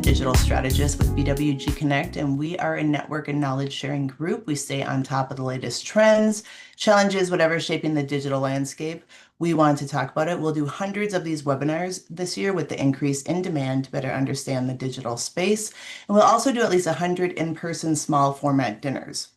Digital Strategist with BWG Connect, and we are a network and knowledge sharing group. We stay on top of the latest trends, challenges, whatever's shaping the digital landscape. We want to talk about it. We'll do hundreds of these webinars this year with the increase in demand to better understand the digital space. And we'll also do at least 100 in-person small format dinners.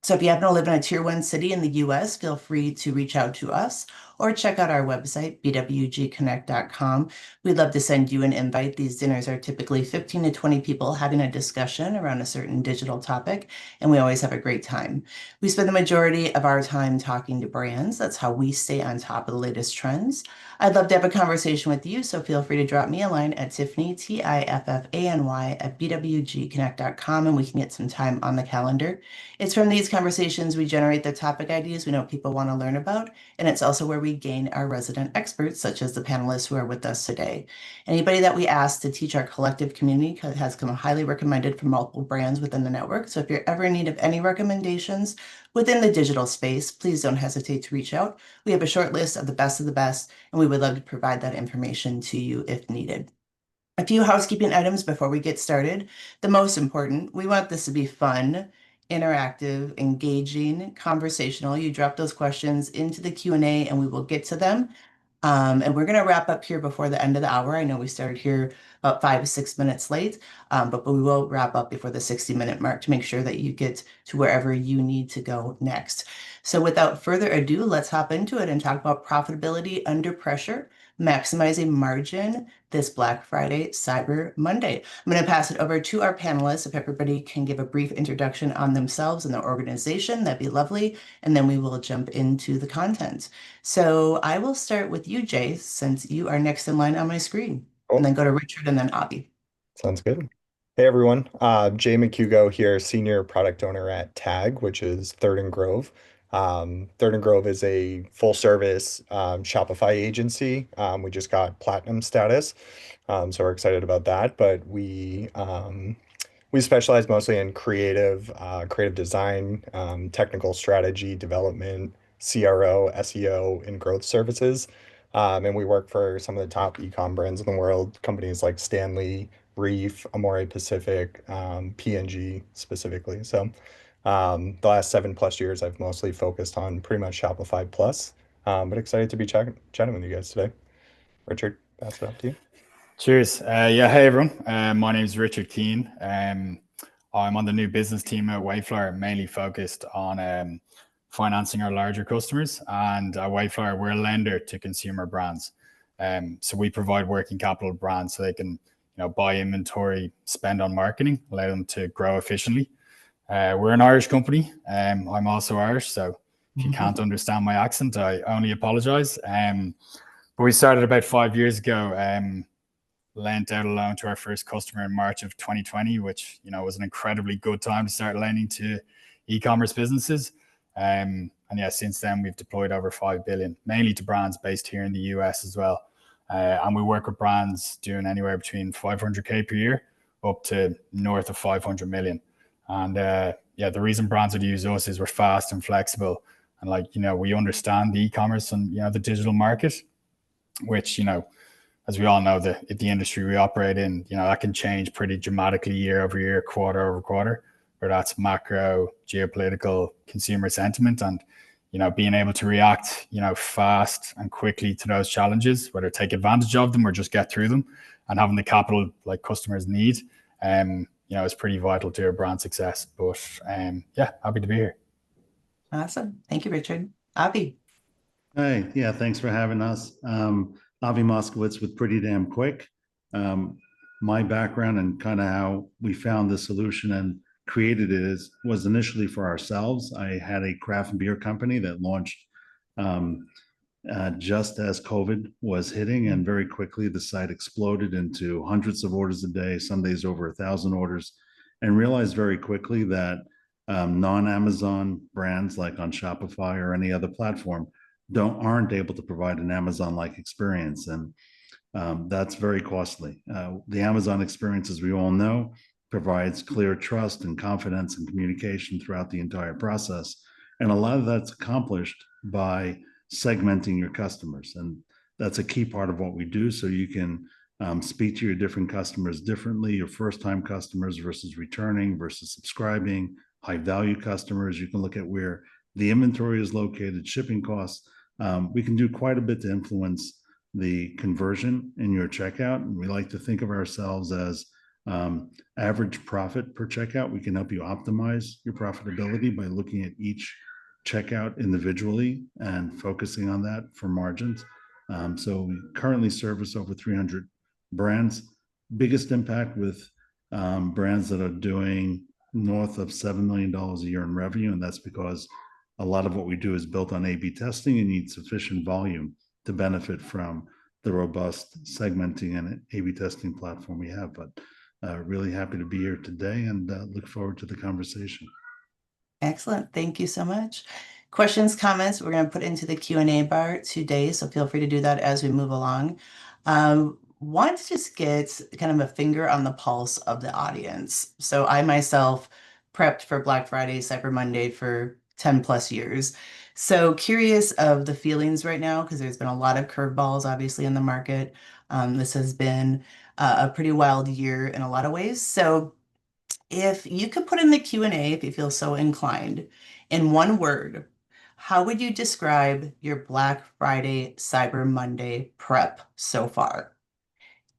So if you happen to live in a tier 1 city in the US, feel free to reach out to us or check out our website, bwgconnect.com. We'd love to send you an invite. These dinners are typically 15 to 20 people having a discussion around a certain digital topic, and we always have a great time. We spend the majority of our time talking to brands. That's how we stay on top of the latest trends. I'd love to have a conversation with you, so feel free to drop me a line at Tiffany, Tiffany, at bwgconnect.com, and we can get some time on the calendar. It's from these conversations we generate the topic ideas we know people want to learn about, and it's also where we gain our resident experts, such as the panelists who are with us today. Anybody that we ask to teach our collective community has come highly recommended from multiple brands within the network. So if you're ever in need of any recommendations within the digital space, please don't hesitate to reach out. We have a short list of the best, and we would love to provide that information to you if needed. A few housekeeping items before we get started. The most important, we want this to be fun, interactive, engaging, conversational. You drop those questions into the Q&A and we will get to them. And we're going to wrap up here before the end of the hour. I know we started here about 5 to 6 minutes late, but we will wrap up before the 60-minute mark to make sure that you get to wherever you need to go next. So without further ado, let's hop into it and talk about profitability under pressure, maximizing margin this Black Friday, Cyber Monday. I'm going to pass it over to our panelists. If everybody can give a brief introduction on themselves and their organization, that'd be lovely. And then we will jump into the content. So I will start with you, Jay, since you are next in line on my screen. Cool. And then go to Richard and then Avi. Sounds good. Hey everyone, Jay McHugo here, Senior Product Owner at Tag, which is Third and Grove. Third and Grove is a full service Shopify agency. We just got platinum status, so we're excited about that. But we specialize mostly in creative design, technical strategy, development, CRO, SEO, and growth services. And we work for some of the top e-com brands in the world, companies like Stanley, Reef, Amore Pacific, P&G specifically. So the last 7+ years, I've mostly focused on pretty much Shopify Plus, but excited to be chatting with you guys today. Richard, pass it up to you. Cheers. Yeah, hey everyone. My name is Richard Keane. I'm on the new business team at Wayflyer, mainly focused on financing our larger customers. And at Wayflyer, we're a lender to consumer brands. So we provide working capital brands so they can buy inventory, spend on marketing, allow them to grow efficiently. We're an Irish company. I'm also Irish, so if you can't understand my accent, I only apologize. But we started about 5 years ago, lent out a loan to our first customer in March of 2020, which was an incredibly good time to start lending to e-commerce businesses. And yeah, since then we've deployed over 5 billion, mainly to brands based here in the US as well. And we work with brands doing anywhere between 500K per year up to north of 500 million. And yeah, the reason brands would use us is we're fast and flexible. And we understand the e-commerce and, the digital market, which, as we all know, the industry we operate in, that can change pretty dramatically year over year, quarter over quarter, where that's macro, geopolitical, consumer sentiment. And being able to react, fast and quickly to those challenges, whether take advantage of them or just get through them, and having the capital like customers need, is pretty vital to your brand success. But yeah, happy to be here. Awesome. Thank you, Richard. Avi. Hi. Yeah, thanks for having us. Avi Moskowitz with PrettyDamnQuick. My background and kind of how we found the solution and created it was initially for ourselves. I had a craft beer company that launched just as COVID was hitting, and very quickly the site exploded into hundreds of orders a day, some days over 1,000 orders, and realized very quickly that non-Amazon brands like on Shopify or any other platform aren't able to provide an Amazon-like experience, and that's very costly. The Amazon experience, as we all know, provides clear trust and confidence and communication throughout the entire process. And a lot of that's accomplished by segmenting your customers. And that's a key part of what we do. So you can speak to your different customers differently, your first-time customers versus returning versus subscribing, high-value customers. You can look at where the inventory is located, shipping costs. We can do quite a bit to influence the conversion in your checkout. And we like to think of ourselves as average profit per checkout. We can help you optimize your profitability by looking at each checkout individually and focusing on that for margins. So we currently service over 300 brands. Biggest impact with brands that are doing north of $7 million a year in revenue. And that's because a lot of what we do is built on A/B testing and need sufficient volume to benefit from the robust segmenting and A/B testing platform we have. But really happy to be here today and look forward to the conversation. Excellent. Thank you so much. Questions, comments, we're going to put into the Q&A bar today, so feel free to do that as we move along. Want to just get kind of a finger on the pulse of the audience. So I myself prepped for Black Friday, Cyber Monday for 10 plus years. So curious of the feelings right now, because there's been a lot of curveballs obviously in the market. This has been a pretty wild year in a lot of ways. So if you could put in the Q&A, if you feel so inclined, in one word, how would you describe your Black Friday, Cyber Monday prep so far?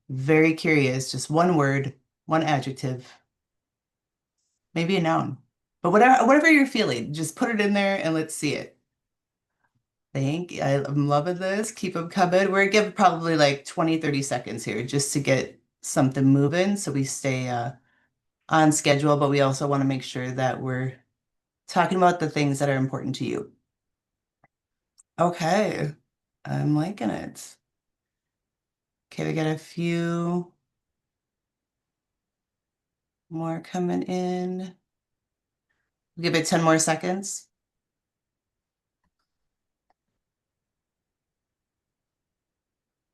Very curious, just one word, one adjective, maybe a noun, but whatever you're feeling, just put it in there and let's see it. I'm loving this. Keep them coming. We're gonna give probably like 20, 30 seconds here just to get something moving so we stay on schedule, but we also want to make sure that we're talking about the things that are important to you. Okay, I'm liking it. Okay, we got a few more coming in. Give it 10 more seconds.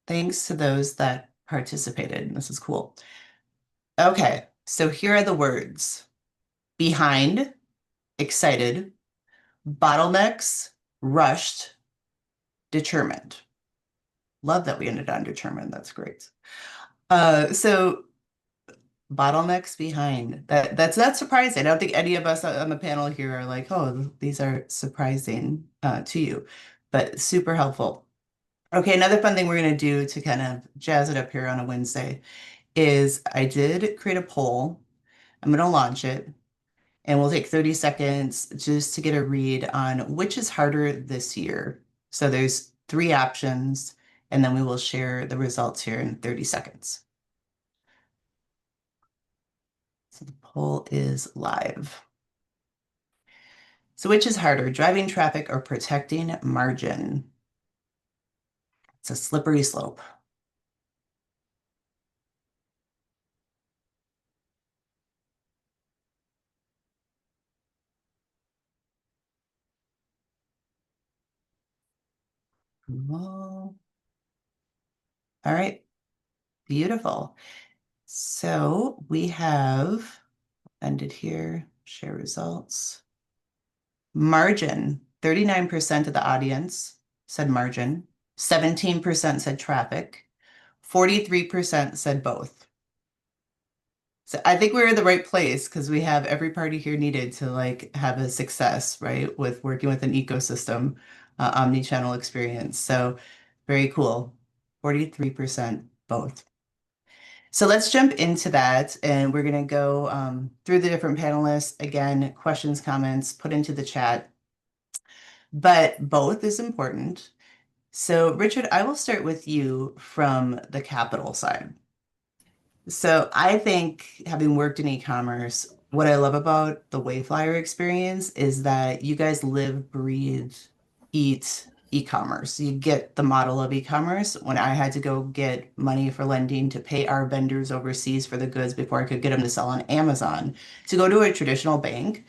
Thanks to those that participated. This is cool. Okay, so here are the words: behind, excited, bottlenecks, rushed, determined. Love that we ended on determined. That's great. So bottlenecks behind. That's not surprising. I don't think any of us on the panel here are like, oh, these are surprising to you, but super helpful. Okay, another fun thing we're going to do to kind of jazz it up here on a Wednesday is I did create a poll. I'm going to launch it, and we'll take 30 seconds just to get a read on which is harder this year. So there's 3 options, and then we will share the results here in 30 seconds. So the poll is live. So which is harder, driving traffic or protecting margin? It's a slippery slope. All right, beautiful. So we have ended here, share results. Margin, 39% of the audience said margin, 17% said traffic, 43% said both. So I think we're in the right place because we have every party here needed to like have a success, right? With working with an ecosystem, omni-channel experience. So very cool. 43% both. So let's jump into that, and we're going to go through the different panelists. Again, questions, comments, put into the chat. But both is important. So Richard, I will start with you from the capital side. So I think, having worked in e-commerce, what I love about the Wayflyer experience is that you guys live, breathe, eat e-commerce. You get the model of e-commerce. When I had to go get money for lending to pay our vendors overseas for the goods before I could get them to sell on Amazon, to go to a traditional bank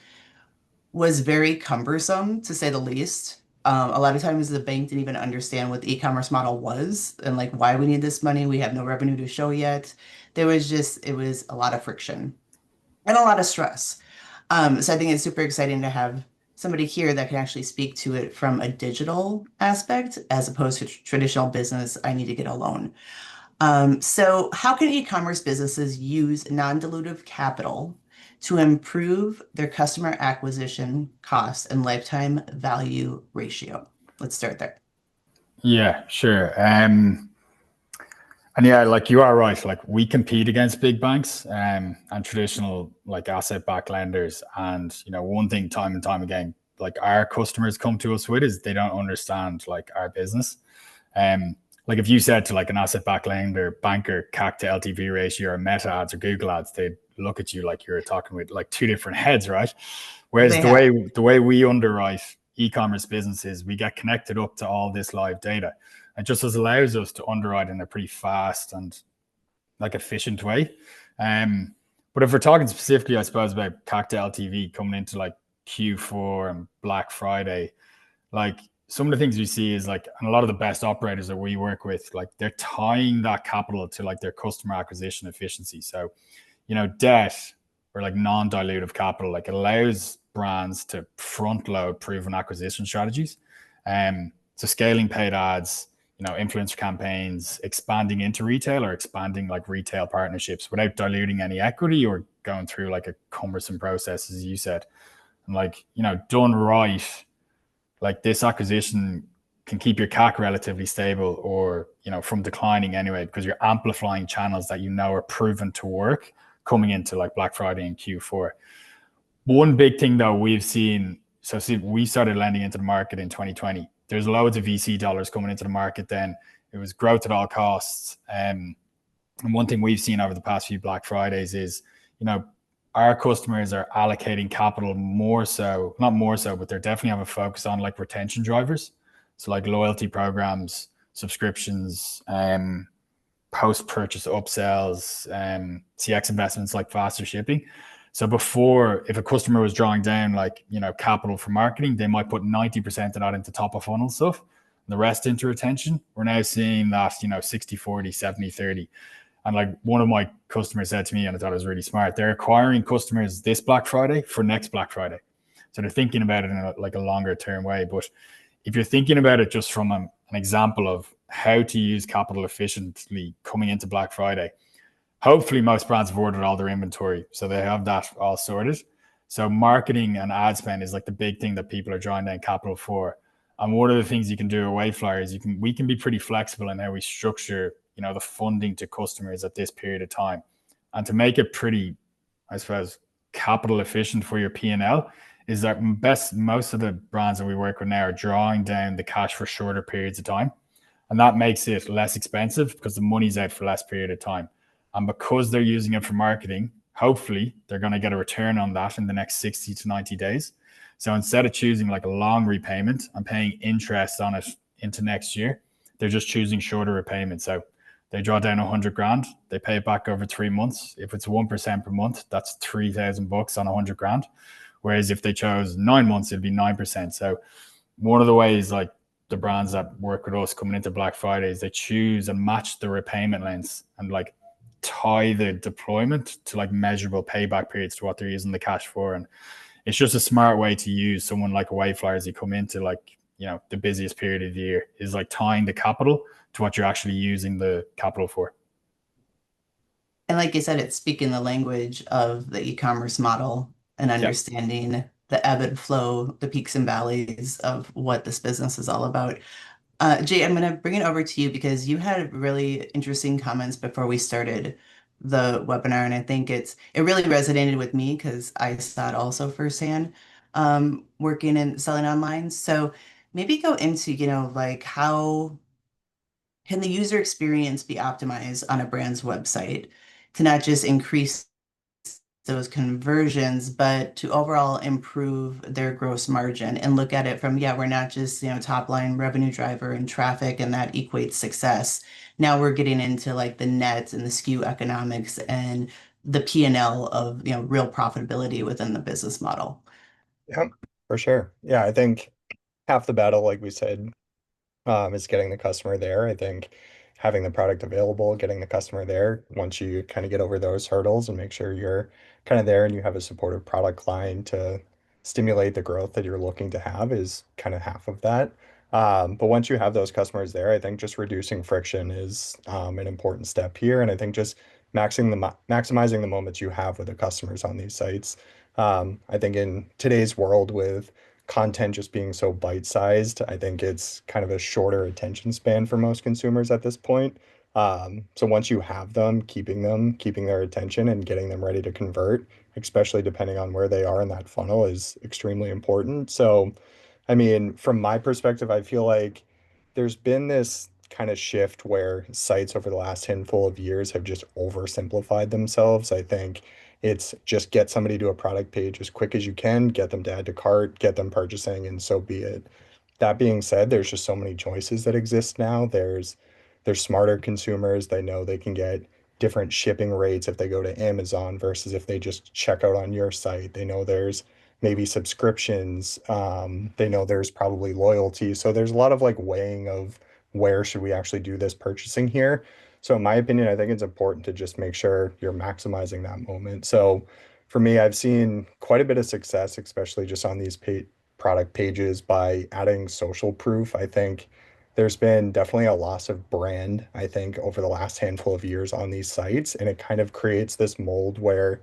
was very cumbersome, to say the least. A lot of times the bank didn't even understand what the e-commerce model was and like why we need this money. We have no revenue to show yet. It was a lot of friction and a lot of stress. So I think it's super exciting to have somebody here that can actually speak to it from a digital aspect as opposed to traditional business. I need to get a loan. So how can e-commerce businesses use non-dilutive capital to improve their customer acquisition costs and lifetime value ratio? Let's start there. Yeah, sure. And yeah, like you are right. Like we compete against big banks and traditional like asset-backed lenders. And one thing time and time again, like our customers come to us with is they don't understand like our business. Like if you said to like an asset-backed lender, banker, CAC to LTV ratio, or Meta ads or Google ads, they'd look at you like you're talking with like two different heads, right? Whereas the way we underwrite e-commerce businesses, we get connected up to all this live data. It just allows us to underwrite in a pretty fast and like efficient way. But if we're talking specifically, I suppose, about CAC to LTV coming into like Q4 and Black Friday, like some of the things we see is like, and a lot of the best operators that we work with, like they're tying that capital to like their customer acquisition efficiency. So, debt or like non-dilutive capital, like it allows brands to front load proven acquisition strategies. So scaling paid ads, influencer campaigns, expanding into retail or expanding like retail partnerships without diluting any equity or going through like a cumbersome process, as you said. And like, done right, like this acquisition can keep your CAC relatively stable or, from declining anyway, because you're amplifying channels that are proven to work coming into like Black Friday and Q4. One big thing though we've seen, so see, we started lending into the market in 2020. There's loads of VC dollars coming into the market then. It was growth at all costs. And one thing we've seen over the past few Black Fridays is, our customers are allocating capital more so, not more so, but they're definitely have a focus on like retention drivers. So like loyalty programs, subscriptions, post-purchase upsells, CX investments like faster shipping. So before, if a customer was drawing down like, capital for marketing, they might put 90% of that into top of funnel stuff, and the rest into retention. We're now seeing that, 60, 40, 70, 30. And like one of my customers said to me, and I thought it was really smart, they're acquiring customers this Black Friday for next Black Friday. So they're thinking about it in a longer term way. But if you're thinking about it just from an example of how to use capital efficiently coming into Black Friday, hopefully most brands have ordered all their inventory, so they have that all sorted. So marketing and ad spend is like the big thing that people are drawing down capital for. And one of the things you can do at Wayflyer is we can be pretty flexible in how we structure, the funding to customers at this period of time. And to make it pretty, I suppose, capital efficient for your P&L is that most of the brands that we work with now are drawing down the cash for shorter periods of time. And that makes it less expensive because the money's out for less period of time. And because they're using it for marketing, hopefully they're going to get a return on that in the next 60 to 90 days. So instead of choosing like a long repayment and paying interest on it into next year, they're just choosing shorter repayment. So they draw down 100 grand, they pay it back over 3 months. If it's 1% per month, that's $3,000 on 100 grand. Whereas if they chose 9 months, it'd be 9%. So one of the ways like the brands that work with us coming into Black Friday is they choose and match the repayment lengths and like tie the deployment to like measurable payback periods to what they're using the cash for. And it's just a smart way to use someone like a Wayflyer as you come into like, the busiest period of the year is like tying the capital to what you're actually using the capital for. And like you said, it's speaking the language of the e-commerce model and understanding the ebb and flow, the peaks and valleys of what this business is all about. Jay, I'm going to bring it over to you because you had really interesting comments before we started the webinar, and I think it really resonated with me because I saw it also firsthand, working and selling online. So maybe go into, like how can the user experience be optimized on a brand's website to not just increase those conversions, but to overall improve their gross margin and look at it from, we're not just, top line revenue driver and traffic and that equates success. Now we're getting into like the net and the SKU economics and the P&L of, real profitability within the business model. Yeah, for sure. Yeah, I think half the battle, like we said, is getting the customer there. I think having the product available, getting the customer there, once you kind of get over those hurdles and make sure you're kind of there and you have a supportive product line to stimulate the growth that you're looking to have is kind of half of that. But once you have those customers there, I think just reducing friction is an important step here. And I think just maximizing the moments you have with the customers on these sites. I think in today's world with content just being so bite-sized, I think it's kind of a shorter attention span for most consumers at this point. So once you have them, keeping their attention and getting them ready to convert, especially depending on where they are in that funnel, is extremely important. So I mean, from my perspective, I feel like there's been this kind of shift where sites over the last handful of years have just oversimplified themselves. I think it's just get somebody to a product page as quick as you can, get them to add to cart, get them purchasing, and so be it. That being said, there's just so many choices that exist now. There's smarter consumers. They know they can get different shipping rates if they go to Amazon versus if they just check out on your site. They know there's maybe subscriptions. They know there's probably loyalty. So there's a lot of like weighing of where should we actually do this purchasing here. So in my opinion, I think it's important to just make sure you're maximizing that moment. So for me, I've seen quite a bit of success, especially just on these product pages by adding social proof. I think there's been definitely a loss of brand, I think, over the last handful of years on these sites. And it kind of creates this mold where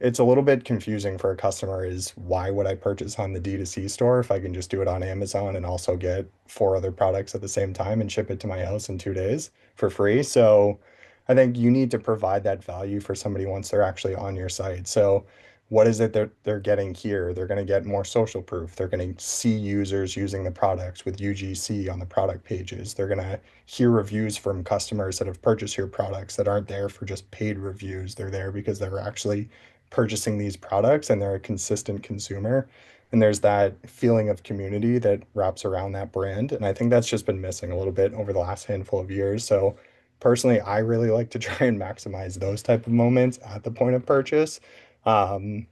it's a little bit confusing for a customer is why would I purchase on the D2C store if I can just do it on Amazon and also get 4 other products at the same time and ship it to my house in 2 days for free? So I think you need to provide that value for somebody once they're actually on your site. So what is it that they're getting here? They're going to get more social proof. They're going to see users using the products with UGC on the product pages. They're going to hear reviews from customers that have purchased your products that aren't there for just paid reviews. They're there because they're actually purchasing these products and they're a consistent consumer. And there's that feeling of community that wraps around that brand. And I think that's just been missing a little bit over the last handful of years. So personally, I really like to try and maximize those type of moments at the point of purchase. Um,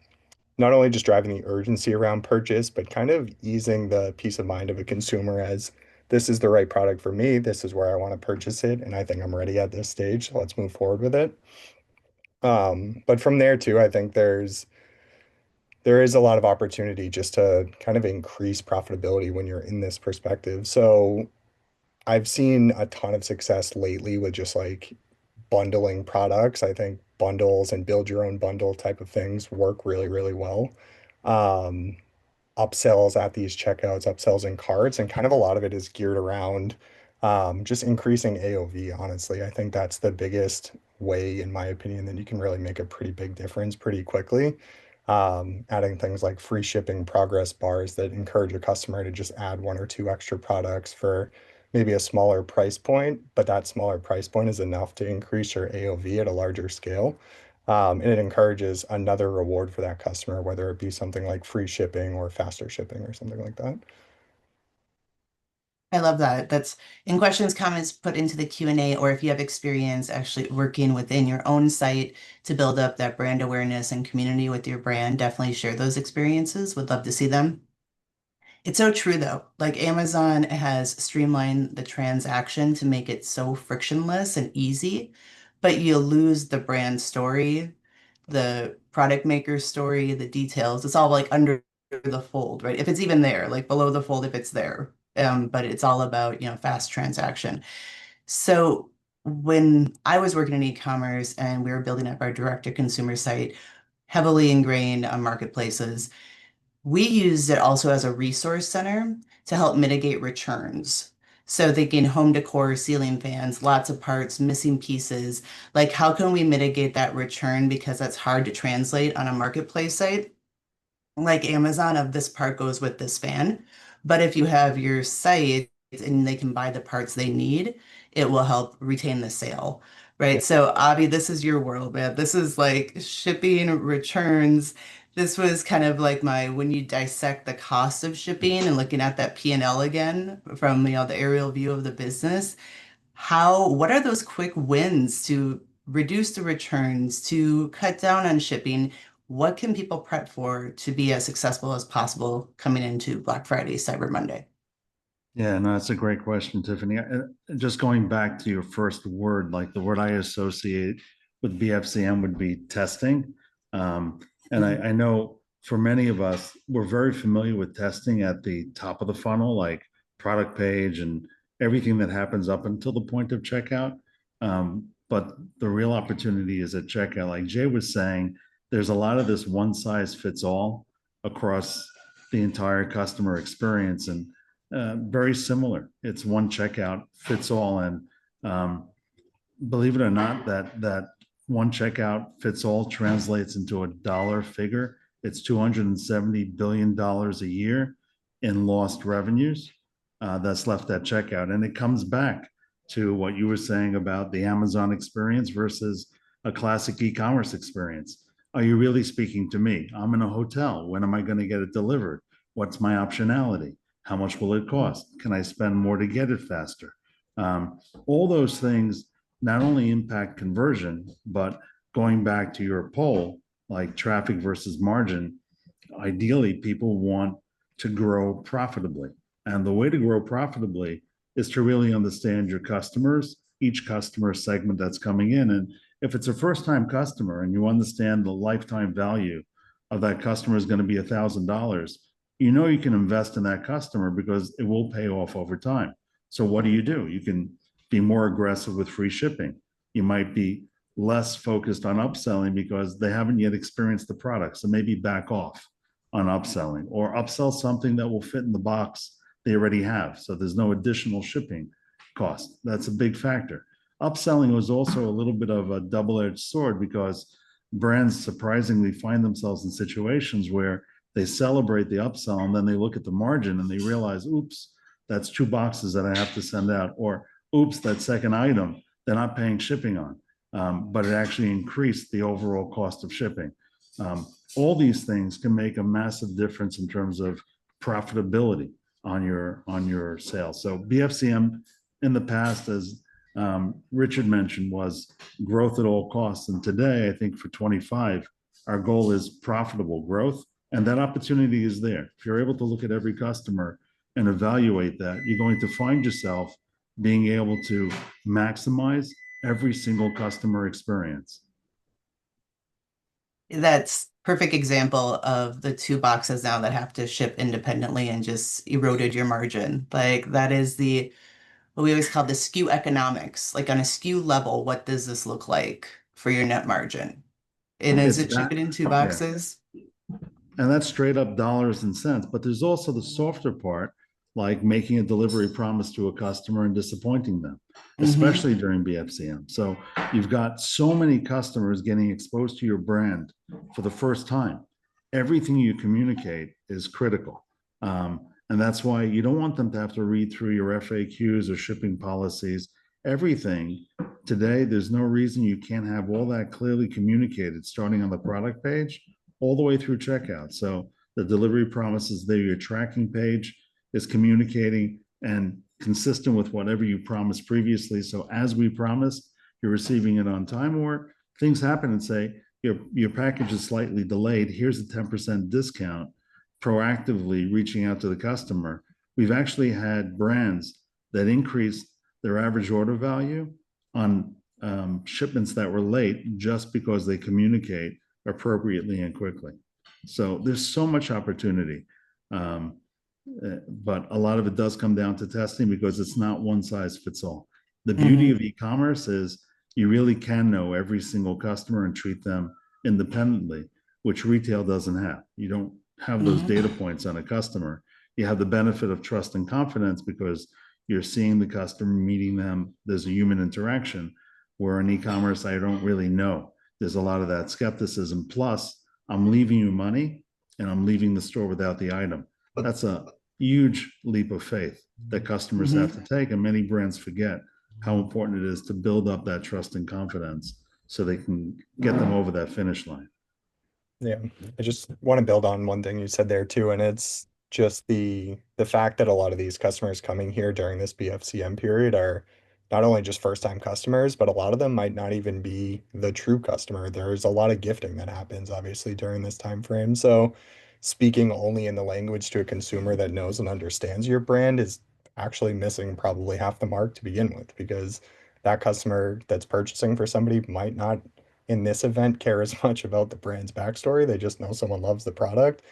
Not only just driving the urgency around purchase, but kind of easing the peace of mind of a consumer as this is the right product for me. This is where I want to purchase it. And I think I'm ready at this stage. So let's move forward with it. But from there too, I think there is a lot of opportunity just to kind of increase profitability when you're in this perspective. So I've seen a ton of success lately with just like bundling products. I think bundles and build your own bundle type of things work really, really well. Um, Upsells at these checkouts, upsells in carts, and kind of a lot of it is geared around just increasing AOV, honestly. I think that's the biggest way, in my opinion, that you can really make a pretty big difference pretty quickly. Adding things like free shipping progress bars that encourage a customer to just add 1 or 2 extra products for maybe a smaller price point, but that smaller price point is enough to increase your AOV at a larger scale. And it encourages another reward for that customer, whether it be something like free shipping or faster shipping or something like that. I love that. That's in questions, comments, put into the Q&A, or if you have experience actually working within your own site to build up that brand awareness and community with your brand, definitely share those experiences. Would love to see them. It's so true though. Like Amazon has streamlined the transaction to make it so frictionless and easy, but you lose the brand story, the product maker story, the details. It's all like under the fold, right? If it's even there, like below the fold, if it's there. But it's all about, fast transaction. So when I was working in e-commerce and we were building up our direct-to-consumer site, heavily ingrained on marketplaces, we used it also as a resource center to help mitigate returns. So thinking home decor, ceiling fans, lots of parts, missing pieces. Like, how can we mitigate that return? Because that's hard to translate on a marketplace site like Amazon of this part goes with this fan. But if you have your site and they can buy the parts they need, it will help retain the sale, Yeah. right? So Avi, this is your world, man. This is like shipping, returns. This was kind of like when you dissect the cost of shipping and looking at that P&L again from, the aerial view of the business, what are those quick wins to reduce the returns, to cut down on shipping? What can people prep for to be as successful as possible coming into Black Friday, Cyber Monday? Yeah, no, that's a great question, Tiffany. Just going back to your first word, like the word I associate with BFCM would be testing. And I know for many of us, we're very familiar with testing at the top of the funnel, like product page and everything that happens up until the point of checkout. But the real opportunity is at checkout. Like Jay was saying, there's a lot of this one size fits all across the entire customer experience, and very similar. It's one checkout fits all. And believe it or not, that one checkout fits all translates into a dollar figure. It's $270 billion a year in lost revenues that's left at checkout. And it comes back to what you were saying about the Amazon experience versus a classic e-commerce experience. Are you really speaking to me? I'm in a hotel. When am I going to get it delivered? What's my optionality? How much will it cost? Can I spend more to get it faster? All those things not only impact conversion, but going back to your poll, like traffic versus margin, ideally people want to grow profitably. And the way to grow profitably is to really understand your customers, each customer segment that's coming in. And if it's a first-time customer and you understand the lifetime value of that customer is going to be $1,000, you know you can invest in that customer because it will pay off over time. So what do? You can be more aggressive with free shipping. You might be less focused on upselling because they haven't yet experienced the product. So maybe back off on upselling, or upsell something that will fit in the box they already have. So there's no additional shipping cost. That's a big factor. Upselling was also a little bit of a double-edged sword because brands surprisingly find themselves in situations where they celebrate the upsell and then they look at the margin and they realize, oops, that's 2 boxes that I have to send out, or oops, that second item they're not paying shipping on, but it actually increased the overall cost of shipping. All these things can make a massive difference in terms of profitability on your sales. So BFCM in the past, as Richard mentioned, was growth at all costs. And today, I think for 25, our goal is profitable growth. And that opportunity is there. If you're able to look at every customer and evaluate that, you're going to find yourself being able to maximize every single customer experience. That's perfect example of the 2 boxes now that have to ship independently and just eroded your margin. Like that is what we always call the SKU economics. Like on a SKU level, what does this look like for your net margin? And is it shipping in 2 boxes? Yeah. And that's straight up dollars and cents. But there's also the softer part, like making a delivery promise to a customer and disappointing them, especially during BFCM. So you've got so many customers getting exposed to your brand for the first time. Everything you communicate is critical. And that's why you don't want them to have to read through your FAQs or shipping policies. Everything today, there's no reason you can't have all that clearly communicated starting on the product page all the way through checkout. So the delivery promises there, your tracking page is communicating and consistent with whatever you promised previously. So as we promised, you're receiving it on time, or things happen and say, your package is slightly delayed. Here's a 10% discount, proactively reaching out to the customer. We've actually had brands that increased their average order value on shipments that were late just because they communicate appropriately and quickly. So there's so much opportunity. But a lot of it does come down to testing because it's not one size fits all. The beauty of e-commerce is you really can know every single customer and treat them independently, which retail doesn't have. You don't have those data points on a customer. You have the benefit of trust and confidence because you're seeing the customer, meeting them. There's a human interaction, where in e-commerce, I don't really know. There's a lot of that skepticism. Plus, I'm leaving you money and I'm leaving the store without the item. That's a huge leap of faith that customers have to take. And many brands forget how important it is to build up that trust and confidence so they can get them over that finish line. Yeah, I just want to build on one thing you said there too, and it's just the fact that a lot of these customers coming here during this BFCM period are not only just first-time customers, but a lot of them might not even be the true customer. There's a lot of gifting that happens obviously during this time frame. So speaking only in the language to a consumer that knows and understands your brand is actually missing probably half the mark to begin with, because that customer that's purchasing for somebody might not in this event care as much about the brand's backstory. They just know someone loves the product.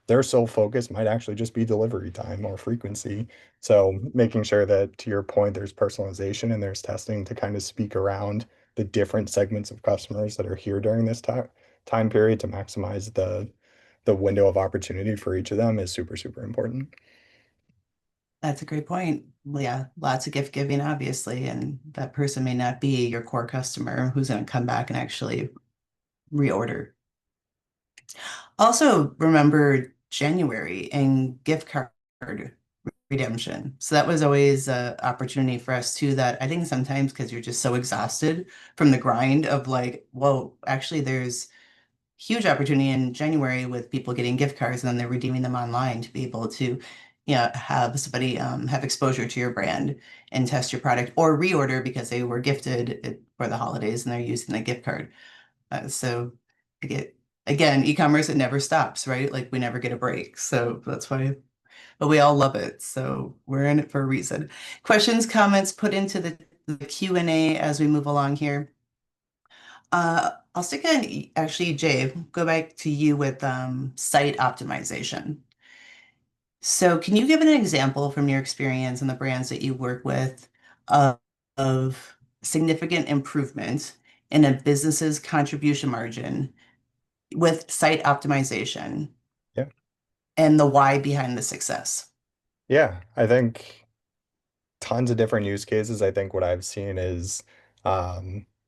their sole focus might actually just be delivery time or frequency. So making sure that, to your point, there's personalization and there's testing to kind of speak around the different segments of customers that are here during this time period to maximize the window of opportunity for each of them is super, super important. That's a great point. Well, yeah, lots of gift giving, obviously, and that person may not be your core customer who's going to come back and actually reorder. Also, remember January and gift card redemption. So that was always an opportunity for us too, that I think sometimes because you're just so exhausted from the grind of like, whoa, actually there's huge opportunity in January with people getting gift cards and then they're redeeming them online to be able to, have somebody have exposure to your brand and test your product or reorder because they were gifted it for the holidays and they're using the gift card. So again, e-commerce, it never stops, right? Like we never get a break. So that's why, but we all love it. So we're in it for a reason. Questions, comments put into the Q&A as we move along here. I'll stick in, actually, Jay, go back to you with site optimization. So can you give an example from your experience and the brands that you work with of significant improvement in a business's contribution margin with site optimization Yeah. and the why behind the success? Yeah, I think tons of different use cases. I think what I've seen is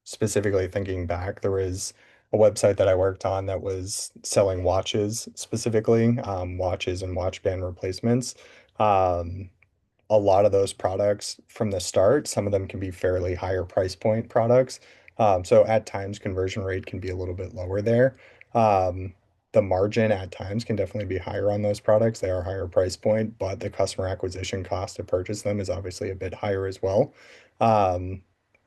specifically thinking back, there was a website that I worked on that was selling watches specifically, watches and watch band replacements. Um, a lot of those products from the start, some of them can be fairly higher price point products. So at times conversion rate can be a little bit lower there. The margin at times can definitely be higher on those products. They are higher price point, but the customer acquisition cost to purchase them is obviously a bit higher as well. Um,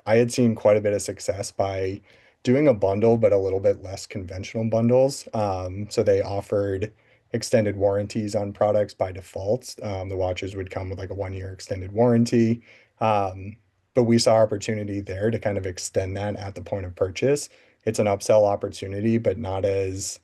I had seen quite a bit of success by doing a bundle, but a little bit less conventional bundles. So they offered extended warranties on products by default. The watches would come with like a 1 year extended warranty. But we saw opportunity there to kind of extend that at the point of purchase. It's an upsell opportunity, but not as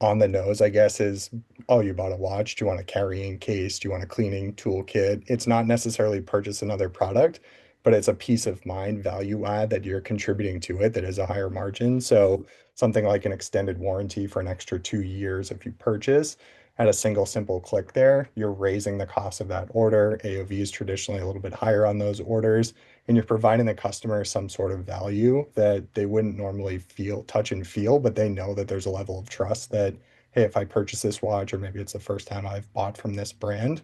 on the nose, I guess, is, oh, you bought a watch. Do you want a carrying case? Do you want a cleaning toolkit? It's not necessarily purchase another product, but it's a peace of mind value add that you're contributing to it that is a higher margin. So something like an extended warranty for an extra 2 years if you purchase at a single simple click there, you're raising the cost of that order. AOV is traditionally a little bit higher on those orders, and you're providing the customer some sort of value that they wouldn't normally touch and feel, but they know that there's a level of trust that, hey, if I purchase this watch, or maybe it's the first time I've bought from this brand,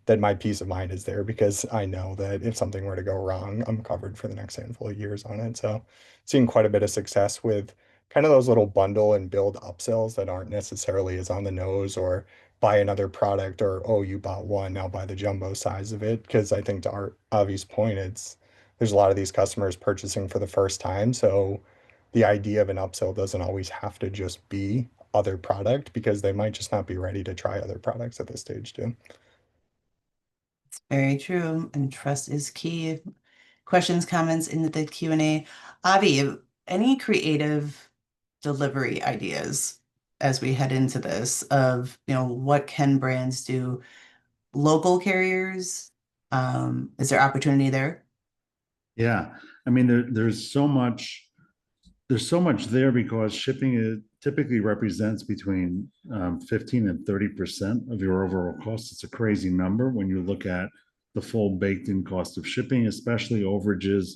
that my peace of mind is there because I know that if something were to go wrong, I'm covered for the next handful of years on it. So seeing quite a bit of success with kind of those little bundle and build upsells that aren't necessarily as on the nose or buy another product or, oh, you bought one, now buy the jumbo size of it. Because I think to our obvious point, there's a lot of these customers purchasing for the first time. So the idea of an upsell doesn't always have to just be other product because they might just not be ready to try other products at this stage too. Very true, and trust is key. Questions, comments in the Q&A. Avi, any creative delivery ideas as we head into this of, what can brands do? Local carriers, is there opportunity there? Yeah, I mean, there's so much there because shipping typically represents between 15 and 30% of your overall cost. It's a crazy number when you look at the full baked-in cost of shipping, especially overages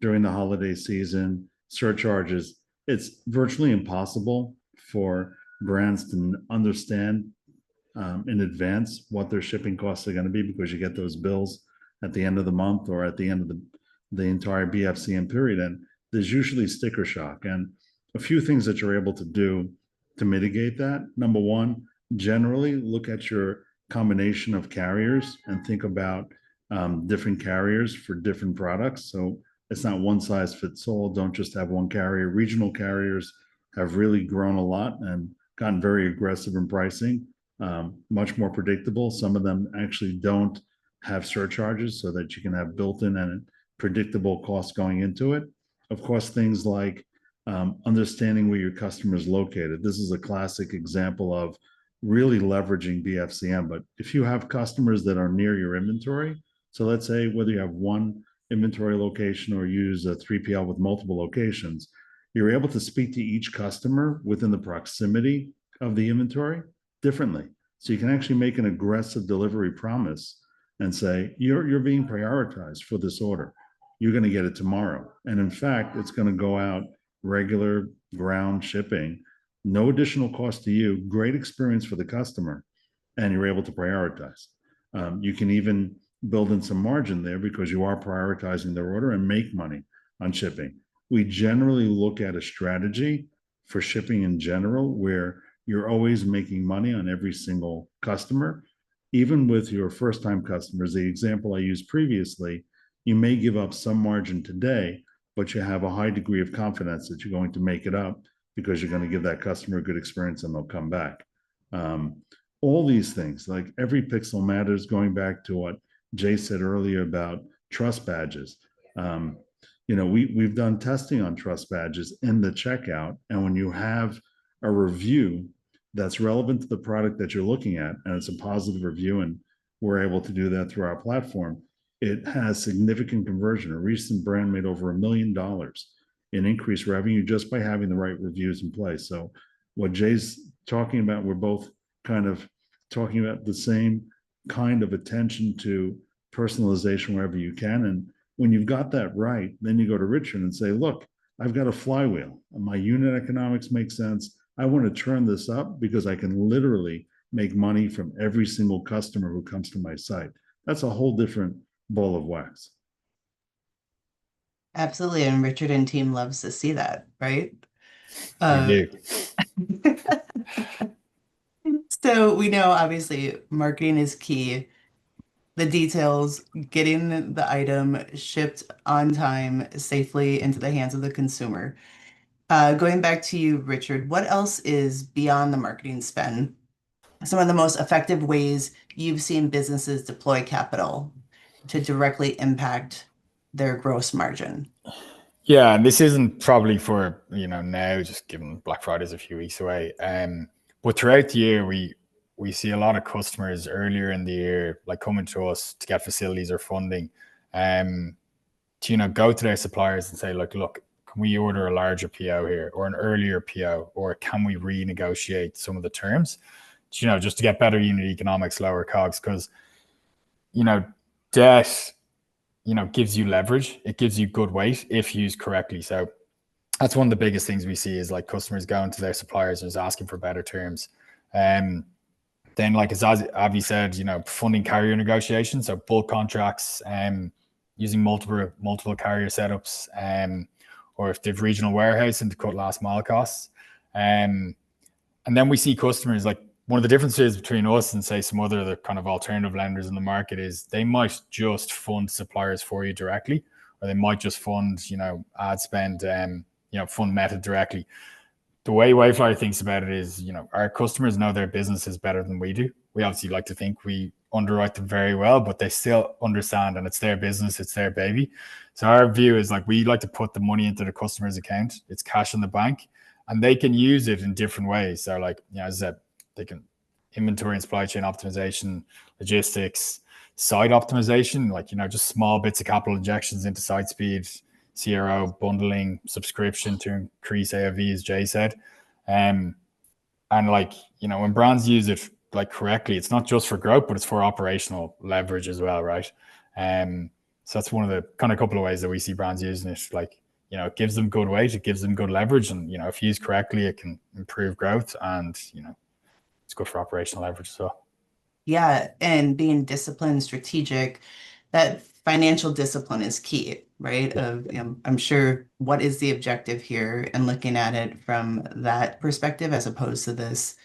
during the holiday season, surcharges. It's virtually impossible for brands to understand in advance what their shipping costs are going to be because you get those bills at the end of the month or at the end of the entire BFCM period. And there's usually sticker shock, and a few things that you're able to do to mitigate that. Number one, generally look at your combination of carriers and think about different carriers for different products. So it's not one size fits all. Don't just have one carrier. Regional carriers have really grown a lot and gotten very aggressive in pricing, much more predictable. Some of them actually don't have surcharges so that you can have built-in and predictable costs going into it. Of course, things like understanding where your customer is located. This is a classic example of really leveraging BFCM. But if you have customers that are near your inventory, so let's say whether you have one inventory location or use a 3PL with multiple locations, you're able to speak to each customer within the proximity of the inventory differently. So you can actually make an aggressive delivery promise and say, you're being prioritized for this order. You're going to get it tomorrow. And in fact, it's going to go out regular ground shipping, no additional cost to you, great experience for the customer, and you're able to prioritize. You can even build in some margin there because you are prioritizing their order and make money on shipping. We generally look at a strategy for shipping in general where you're always making money on every single customer. Even with your first-time customers, the example I used previously, you may give up some margin today, but you have a high degree of confidence that you're going to make it up because you're going to give that customer a good experience and they'll come back. All these things, like every pixel matters, going back to what Jay said earlier about trust badges. We've done testing on trust badges in the checkout. And when you have a review that's relevant to the product that you're looking at, and it's a positive review, and we're able to do that through our platform, it has significant conversion. A recent brand made over $1 million in increased revenue just by having the right reviews in place. So what Jay's talking about, we're both kind of talking about the same kind of attention to personalization wherever you can. And when you've got that right, then you go to Richard and say, look, I've got a flywheel. My unit economics make sense. I want to turn this up because I can literally make money from every single customer who comes to my site. That's a whole different ball of wax. Absolutely. And Richard and team loves to see that, right? We do. So we know obviously marketing is key. The details, getting the item shipped on time safely into the hands of the consumer. Going back to you, Richard, what else is beyond the marketing spend? Some of the most effective ways you've seen businesses deploy capital to directly impact their gross margin. Yeah, and this isn't probably for, now, just given Black Friday's a few weeks away. But throughout the year, we see a lot of customers earlier in the year, like coming to us to get facilities or funding, to, go to their suppliers and say, look, can we order a larger PO here or an earlier PO, or can we renegotiate some of the terms, just to get better unit economics, lower COGS, because, debt, gives you leverage. It gives you good weight if used correctly. So that's one of the biggest things we see is like customers going to their suppliers and just asking for better terms. Then, like as Avi said, funding carrier negotiations, so bulk contracts, using multiple carrier setups, or if they've regional warehousing to cut last mile costs. And then we see customers, like one of the differences between us and say some other kind of alternative lenders in the market is they might just fund suppliers for you directly, or they might just fund, ad spend, fund Meta directly. The way Wayflyer thinks about it is, our customers know their businesses better than we do. We obviously like to think we underwrite them very well, but they still understand, and it's their business, it's their baby. So our view is like, we like to put the money into the customer's account. It's cash in the bank, and they can use it in different ways. So like, as I said, they can inventory and supply chain optimization, logistics, site optimization, like, just small bits of capital injections into site speed, CRO, bundling, subscription to increase AOV, as Jay said. And like, when brands use it like correctly, it's not just for growth, but it's for operational leverage as well, right? So that's one of the kind of couple of ways that we see brands using it. Like, it gives them good weight, it gives them good leverage, and if used correctly, it can improve growth, and it's good for operational leverage as well. Yeah, and being disciplined, strategic, that financial discipline is key, right? I'm sure what is the objective here, and looking at it from that perspective as opposed to this,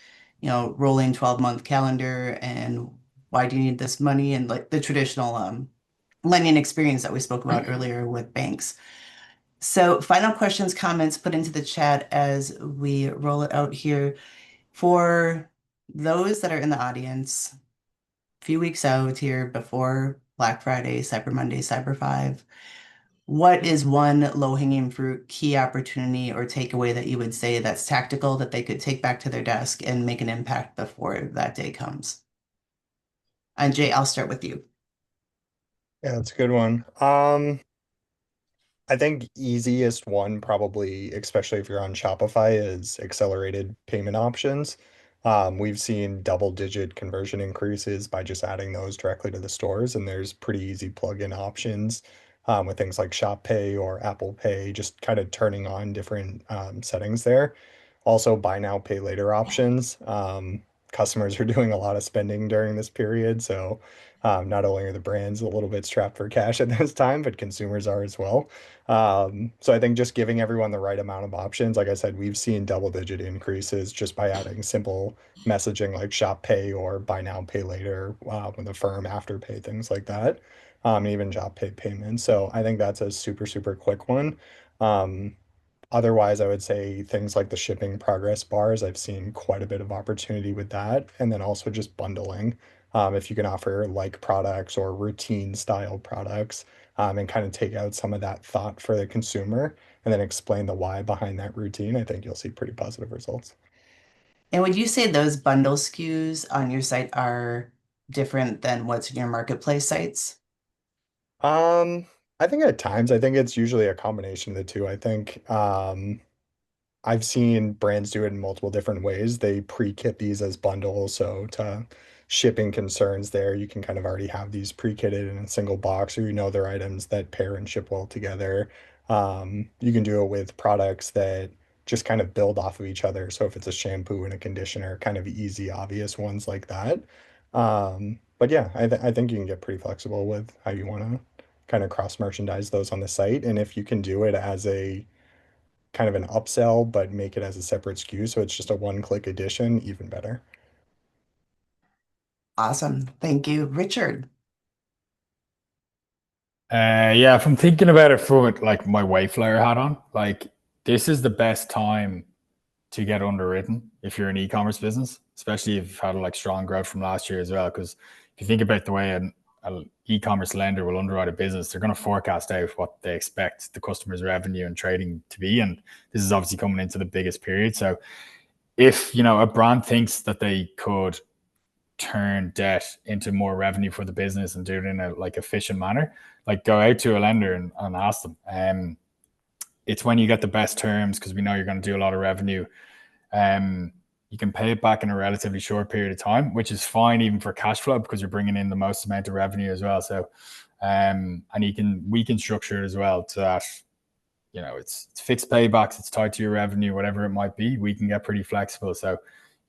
rolling 12-month calendar and why do you need this money, and like the traditional lending experience that we spoke about earlier with banks. So final questions, comments put into the chat as we roll it out here. For those that are in the audience, a few weeks out here before Black Friday, Cyber Monday, Cyber 5, what is one low-hanging fruit, key opportunity, or takeaway that you would say that's tactical that they could take back to their desk and make an impact before that day comes? And Jay, I'll start with you. Yeah, that's a good one. I think easiest one probably, especially if you're on Shopify, is accelerated payment options. We've seen double-digit conversion increases by just adding those directly to the stores, and there's pretty easy plug-in options with things like Shop Pay or Apple Pay, just kind of turning on different settings there. Also, buy now, pay later options. Customers are doing a lot of spending during this period, so not only are the brands a little bit strapped for cash at this time, but consumers are as well. So I think just giving everyone the right amount of options, like I said, we've seen double-digit increases just by adding simple messaging like Shop Pay or Buy Now, Pay Later with Affirm Afterpay, things like that, even Job Pay payments. So I think that's a super, super quick one. Um, Otherwise, I would say things like the shipping progress bars, I've seen quite a bit of opportunity with that. And then also just bundling. If you can offer like products or routine style products, and kind of take out some of that thought for the consumer and then explain the why behind that routine, I think you'll see pretty positive results. And would you say those bundle SKUs on your site are different than what's in your marketplace sites? Um, I think at times, I think it's usually a combination of the two. I think I've seen brands do it in multiple different ways. They pre-kit these as bundles, so to shipping concerns there, you can kind of already have these pre-kitted in a single box, or you know they're items that pair and ship well together. You can do it with products that just kind of build off of each other. So if it's a shampoo and a conditioner, kind of easy, obvious ones like that. But yeah, I think you can get pretty flexible with how you want to kind of cross merchandise those on the site. And if you can do it as a kind of an upsell, but make it as a separate SKU, so it's just a one-click addition, even better. Awesome. Thank you. Richard. Yeah, if I'm thinking about it from like my Wayflyer hat on, like this is the best time to get underwritten if you're an e-commerce business, especially if you've had like strong growth from last year as well. Because if you think about the way an e-commerce lender will underwrite a business, they're going to forecast out what they expect the customer's revenue and trading to be. And this is obviously coming into the biggest period. So if, a brand thinks that they could turn debt into more revenue for the business and do it in a like efficient manner, like go out to a lender and ask them. It's when you get the best terms because we know you're going to do a lot of revenue. You can pay it back in a relatively short period of time, which is fine even for cash flow because you're bringing in the most amount of revenue as well. So, and we can structure it as well to that, it's fixed paybacks, it's tied to your revenue, whatever it might be. We can get pretty flexible. So,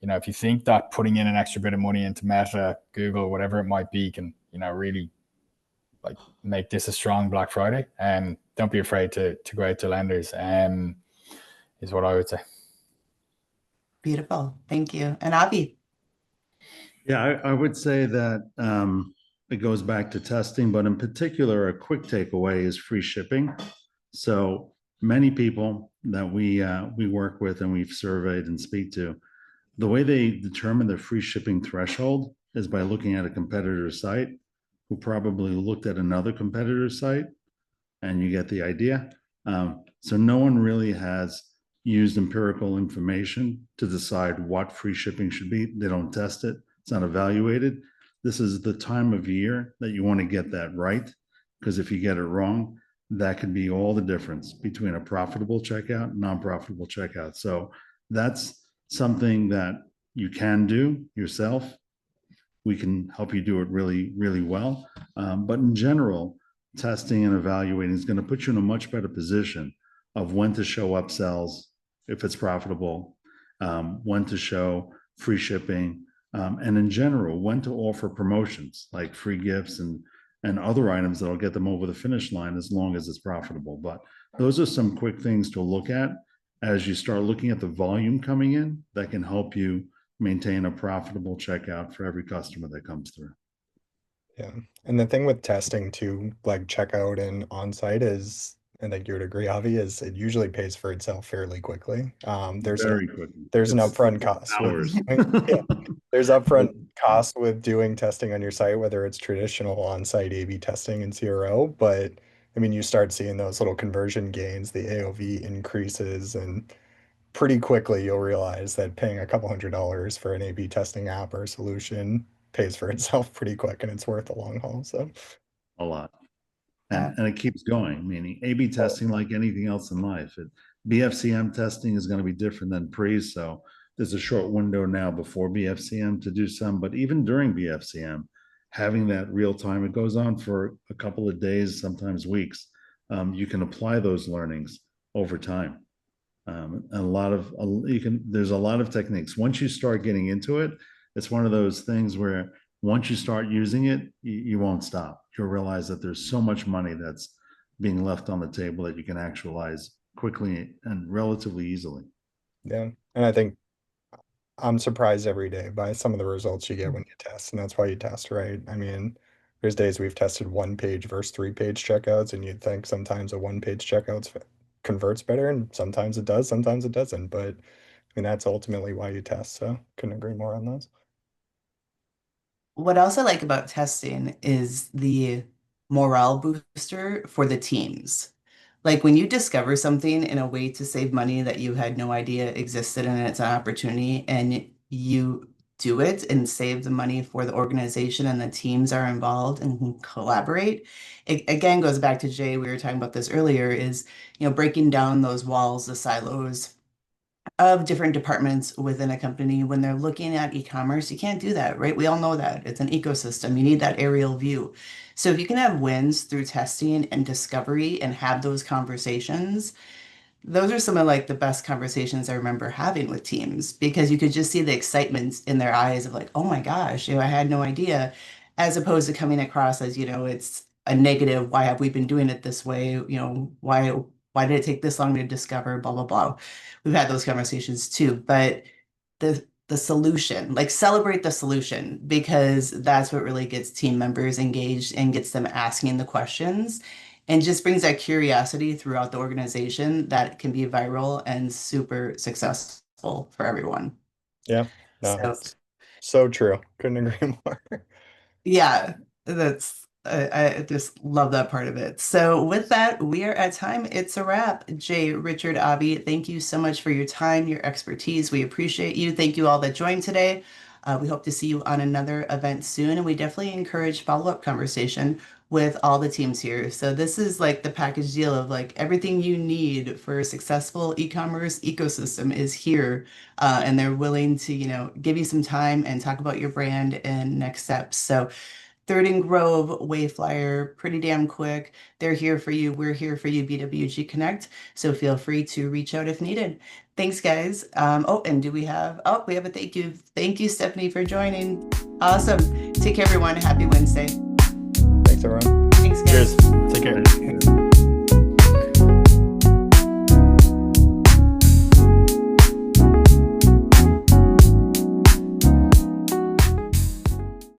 if you think that putting in an extra bit of money into Meta, Google, whatever it might be, can, really like make this a strong Black Friday, and don't be afraid to go out to lenders, is what I would say. Beautiful. Thank you. And Avi. Yeah, I would say that it goes back to testing, but in particular, a quick takeaway is free shipping. So many people that we work with and we've surveyed and speak to, the way they determine the free shipping threshold is by looking at a competitor's site who probably looked at another competitor's site, and you get the idea. So no one really has used empirical information to decide what free shipping should be. They don't test it. It's not evaluated. This is the time of year that you want to get that right, because if you get it wrong, that could be all the difference between a profitable checkout and non-profitable checkout. So that's something that you can do yourself. We can help you do it really, really well. But in general, testing and evaluating is going to put you in a much better position of when to show upsells if it's profitable, when to show free shipping, and in general, when to offer promotions like free gifts and other items that'll get them over the finish line as long as it's profitable. But those are some quick things to look at as you start looking at the volume coming in that can help you maintain a profitable checkout for every customer that comes through. Yeah. And the thing with testing too, like checkout and on-site is, I think you would agree, Avi, is it usually pays for itself fairly quickly. There's Very quickly. there's an It's upfront cost. hours. Yeah. There's upfront cost with doing testing on your site, whether it's traditional on-site A/B testing and CRO, but I mean, you start seeing those little conversion gains, the AOV increases, and pretty quickly you'll realize that paying a couple $100s for an A/B testing app or solution pays for itself pretty quick, and it's worth the long haul. So A lot. Yeah. And it keeps going, meaning A/B testing, like anything else in life. BFCM testing is going to be different than pre. So there's a short window now before BFCM to do some, but even during BFCM, having that real time, it goes on for a couple of days, sometimes weeks. You can apply those learnings over time. There's a lot of techniques. Once you start getting into it, it's one of those things where once you start using it, you won't stop. You'll realize that there's so much money that's being left on the table that you can actualize quickly and relatively easily. yeah, and I think I'm surprised every day by some of the results you get when you test, and that's why you test, right? I mean, there's days we've tested 1-page versus 3-page checkouts, and you'd think sometimes a 1-page checkout converts better, and sometimes it does, sometimes it doesn't. But I mean, that's ultimately why you test. So couldn't agree more on those. What else I like about testing is the morale booster for the teams. Like when you discover something in a way to save money that you had no idea existed and it's an opportunity and you do it and save the money for the organization and the teams are involved and can collaborate. It again goes back to Jay, we were talking about this earlier, is breaking down those walls, the silos of different departments within a company. When they're looking at e-commerce, you can't do that, right? We all know that it's an ecosystem. You need that aerial view. So if you can have wins through testing and discovery and have those conversations, those are some of like the best conversations I remember having with teams, because you could just see the excitement in their eyes of like, oh my gosh, I had no idea, as opposed to coming across as, it's a negative. Why have we been doing it this way? Why did it take this long to discover, blah, blah, blah. We've had those conversations too, but the solution, like celebrate the solution, because that's what really gets team members engaged and gets them asking the questions and just brings that curiosity throughout the organization that can be viral and super successful for everyone. Yeah, no, So it's so true. Couldn't agree more. yeah, that's I just love that part of it. So with that, we are at time. It's a wrap. Jay, Richard, Avi, thank you so much for your time, your expertise. We appreciate you. Thank you all that joined today. We hope to see you on another event soon, and we definitely encourage follow-up conversation with all the teams here. So this is like the package deal of like everything you need for a successful e-commerce ecosystem is here, and they're willing to give you some time and talk about your brand and next steps. So Third and Grove, Wayflyer, PrettyDamnQuick, they're here for you. We're here for you, BWG Connect. So feel free to reach out if needed. Thanks, guys. And we have a thank you. Thank you, Stephanie, for joining. Awesome. Take care, everyone. Happy Wednesday. Thanks, everyone. Thanks, guys. Cheers.